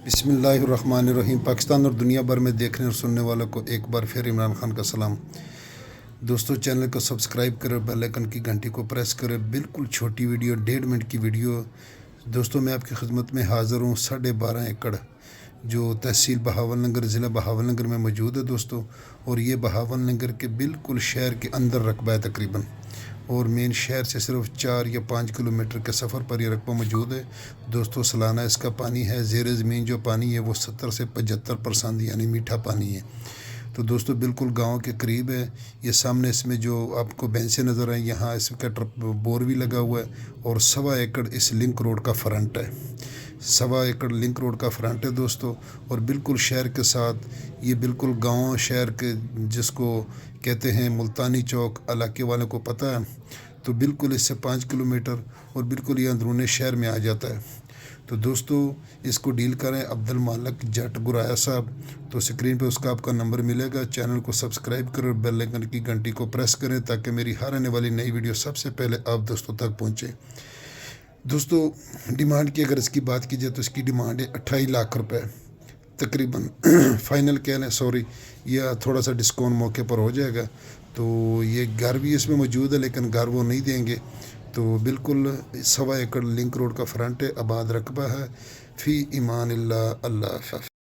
بسم اللہ الرحمن الرحیم۔ پاکستان اور دنیا بھر میں دیکھنے اور سننے والوں کو ایک بار پھر عمران خان کا سلام۔ دوستو چینل کو سبسکرائب کریں، بیل آئیکن کی گھنٹی کو پریس کریں۔ بالکل چھوٹی ویڈیو 1.5 منٹ کی ویڈیو۔ دوستو میں آپ کی خدمت میں حاضر ہوں 12.5 ایکڑ جو تحصیل بہاول نگر ضلع بہاول نگر میں موجود ہے دوستو، اور یہ بہاول نگر کے بالکل شہر کے اندر رقبہ ہے تقریباً، اور مین شہر سے صرف 4 یا 5 کلومیٹر کے سفر پر یہ رقبہ موجود ہے دوستو۔ سالانہ اس کا پانی ہے، زیر زمین جو پانی ہے وہ 70 سے 75% یعنی میٹھا پانی ہے۔ تو دوستو بالکل گاؤں کے قریب ہے۔ یہ سامنے اس میں جو آپ کو بینسیں نظر آئیں، یہاں اس کا بور بھی لگا ہوا ہے، اور 1.25 ایکڑ اس لنک روڈ کا فرنٹ ہے۔ 1.25 ایکڑ لنک روڈ کا فرنٹ ہے دوستو، اور بالکل شہر کے ساتھ یہ بالکل گاؤں شہر کے جس کو کہتے ہیں ملتانی چوک، علاقے والوں کو پتہ ہے، تو بالکل اس سے 5 کلومیٹر اور بالکل یہ اندرون شہر میں آ جاتا ہے۔ تو دوستو اس کو ڈیل کریں عبد المالک جٹ گرایا صاحب، تو سکرین پہ اس کا آپ کا نمبر ملے گا۔ چینل کو سبسکرائب کریں اور بیل آئیکن کی گھنٹی کو پریس کریں تاکہ میری ہر آنے والی نئی ویڈیو سب سے پہلے آپ دوستوں تک پہنچے۔ دوستو ڈیمانڈ کی اگر اس کی بات کی جائے تو اس کی ڈیمانڈ ہے 28 لاکھ روپے تقریباً، فائنل کہہ لیں، سوری، یہ تھوڑا سا ڈسکاؤنٹ موقع پر ہو جائے گا۔ تو یہ گھر بھی اس میں موجود ہے لیکن گھر وہ نہیں دیں گے۔ تو بالکل 1.25 ایکڑ لنک روڈ کا فرنٹ ہے، آباد رقبہ ہے، فی امان اللہ، اللہ حافظ۔